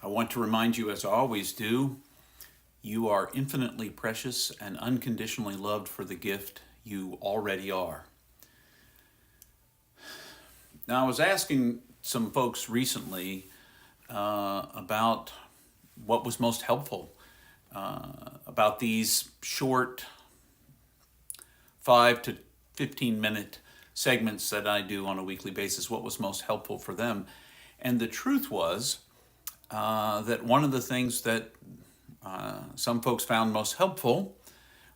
I want to remind you, as I always do, you are infinitely precious and unconditionally loved for the gift you already are. Now, I was asking some folks recently about what was most helpful about these short 5 to 15 minute segments that I do on a weekly basis, what was most helpful for them. And the truth was that one of the things that some folks found most helpful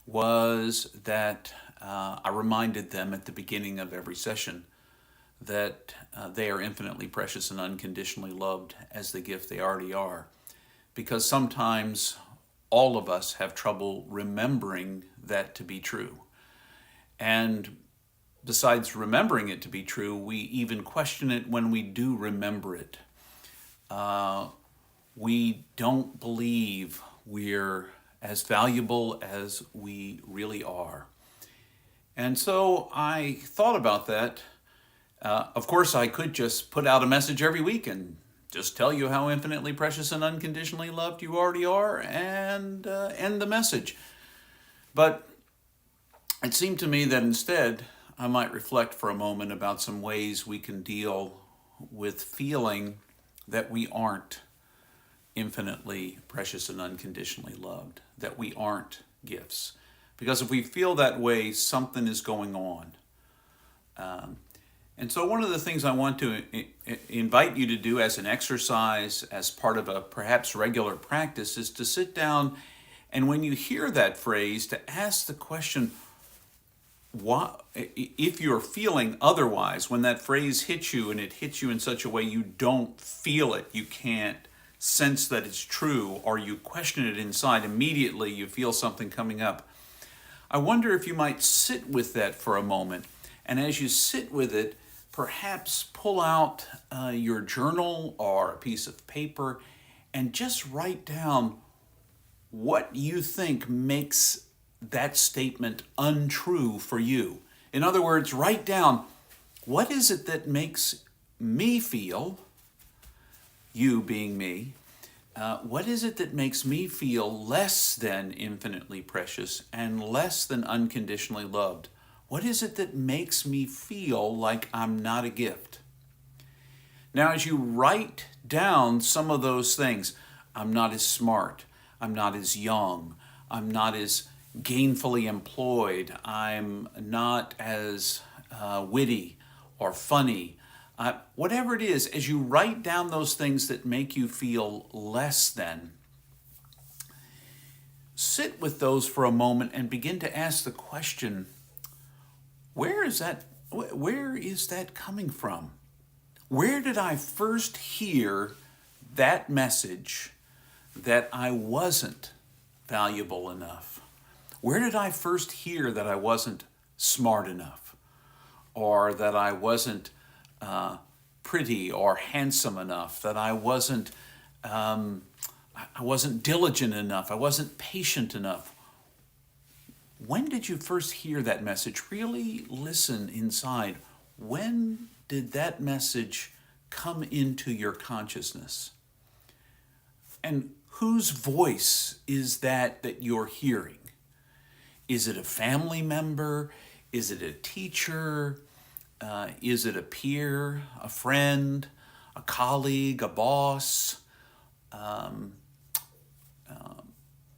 was that I reminded them at the beginning of every session that they are infinitely precious and unconditionally loved as the gift they already are. Because sometimes all of us have trouble remembering that to be true. And besides remembering it to be true, we even question it when we do remember it. We don't believe we're as valuable as we really are. And so I thought about that. Of course, I could just put out a message every week and just tell you how infinitely precious and unconditionally loved you already are and end the message. But it seemed to me that instead I might reflect for a moment about some ways we can deal with feeling that we aren't infinitely precious and unconditionally loved, that we aren't gifts. Because if we feel that way, something is going on. And so one of the things I want to invite you to do as an exercise, as part of a perhaps regular practice, is to sit down and when you hear that phrase, to ask the question, why, if you're feeling otherwise, when that phrase hits you and it hits you in such a way you don't feel it, you can't sense that it's true, or you question it inside, immediately you feel something coming up. I wonder if you might sit with that for a moment. And as you sit with it, perhaps pull out your journal or a piece of paper and just write down what you think makes that statement untrue for you. In other words, write down, what is it that makes me feel, you being me, what is it that makes me feel less than infinitely precious and less than unconditionally loved? What is it that makes me feel like I'm not a gift? Now, as you write down some of those things, I'm not as smart, I'm not as young, I'm not as gainfully employed, I'm not as witty or funny, whatever it is, as you write down those things that make you feel less than, sit with those for a moment and begin to ask the question, where is that coming from? Where did I first hear that message that I wasn't valuable enough? Where did I first hear that I wasn't smart enough, or that I wasn't pretty or handsome enough, that I wasn't diligent enough, I wasn't patient enough? When did you first hear that message? Really listen inside. When did that message come into your consciousness? And whose voice is that you're hearing? Is it a family member? Is it a teacher? Is it a peer, a friend, a colleague, a boss?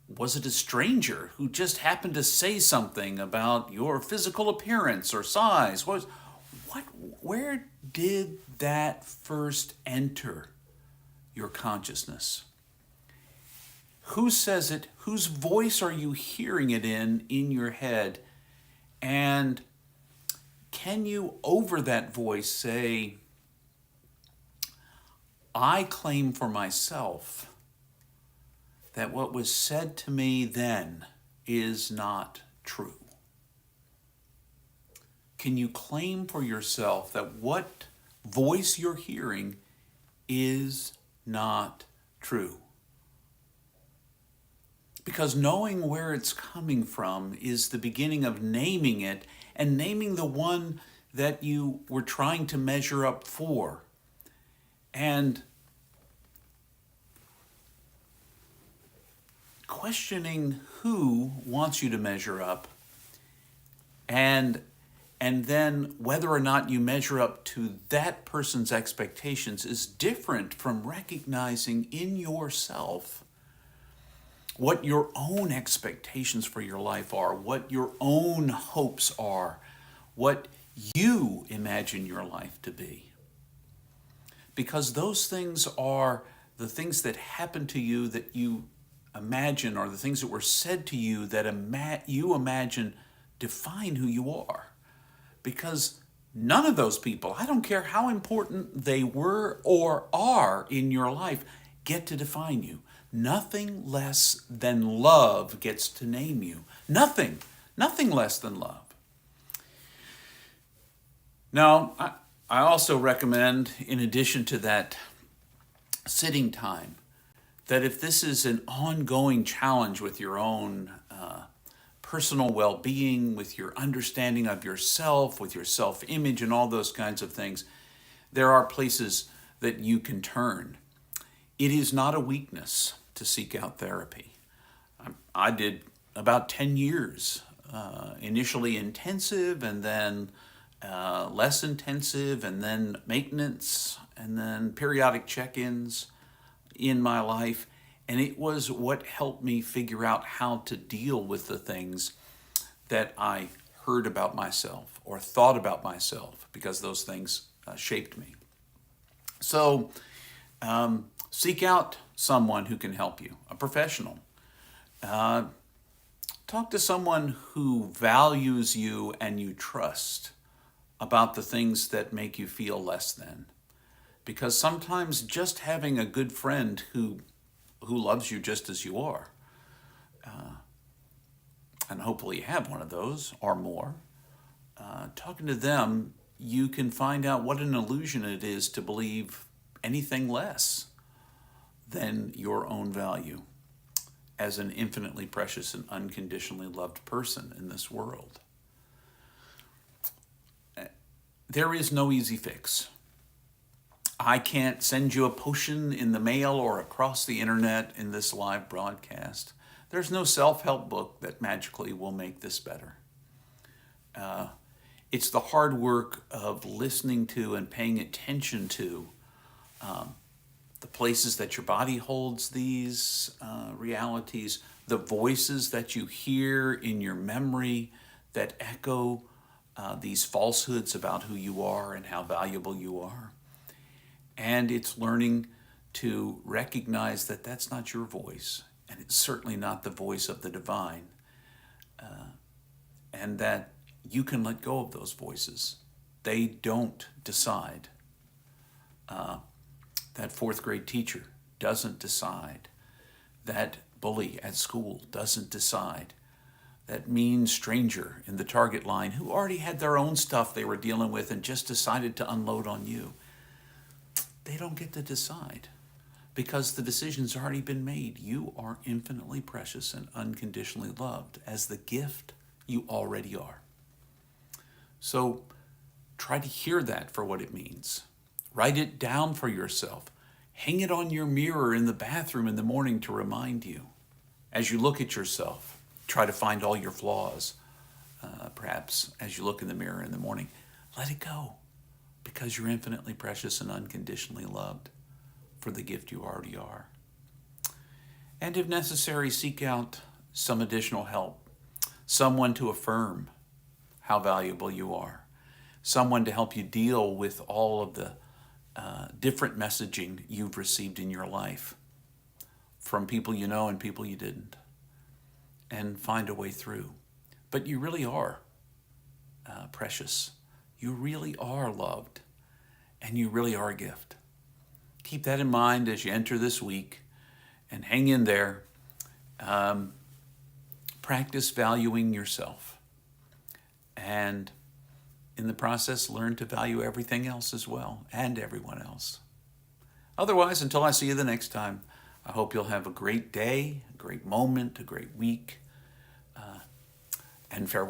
Was it a stranger who just happened to say something about your physical appearance or size? Where did that first enter your consciousness? Who says it? Whose voice are you hearing it in your head? And can you, over that voice, say, I claim for myself that what was said to me then is not true? Can you claim for yourself that what voice you're hearing is not true? Because knowing where it's coming from is the beginning of naming it, and naming the one that you were trying to measure up for. And questioning who wants you to measure up, and then whether or not you measure up to that person's expectations is different from recognizing in yourself what your own expectations for your life are, what your own hopes are, what you imagine your life to be. Because those things are the things that happen to you that you imagine, or the things that were said to you that you imagine define who you are. Because none of those people, I don't care how important they were or are in your life, get to define you. Nothing less than love gets to name you. Nothing less than love. Now, I also recommend, in addition to that sitting time, that if this is an ongoing challenge with your own personal well-being, with your understanding of yourself, with your self-image and all those kinds of things, there are places that you can turn. It is not a weakness to seek out therapy. I did about 10 years, initially intensive, and then less intensive, and then maintenance, and then periodic check-ins in my life. And it was what helped me figure out how to deal with the things that I heard about myself or thought about myself, because those things shaped me. So seek out someone who can help you, a professional. Talk to someone who values you and you trust about the things that make you feel less than. Because sometimes just having a good friend who loves you just as you are, and hopefully you have one of those or more, talking to them, you can find out what an illusion it is to believe anything less than your own value as an infinitely precious and unconditionally loved person in this world. There is no easy fix. I can't send you a potion in the mail or across the internet in this live broadcast. There's no self-help book that magically will make this better. It's the hard work of listening to and paying attention to the places that your body holds these realities, the voices that you hear in your memory that echo these falsehoods about who you are and how valuable you are. And it's learning to recognize that that's not your voice, and it's certainly not the voice of the divine, and that you can let go of those voices. They don't decide. That fourth grade teacher doesn't decide. That bully at school doesn't decide. That mean stranger in the Target line who already had their own stuff they were dealing with and just decided to unload on you. They don't get to decide, because the decision's already been made. You are infinitely precious and unconditionally loved as the gift you already are. So try to hear that for what it means. Write it down for yourself. Hang it on your mirror in the bathroom in the morning to remind you. As you look at yourself, try to find all your flaws. Perhaps as you look in the mirror in the morning, let it go, because you're infinitely precious and unconditionally loved for the gift you already are. And if necessary, seek out some additional help, someone to affirm how valuable you are, someone to help you deal with all of the different messaging you've received in your life from people you know and people you didn't, and find a way through. But you really are precious. You really are loved, and you really are a gift. Keep that in mind as you enter this week, and hang in there. Practice valuing yourself, and in the process, learn to value everything else as well, and everyone else. Otherwise, until I see you the next time, I hope you'll have a great day, a great moment, a great week, and farewell.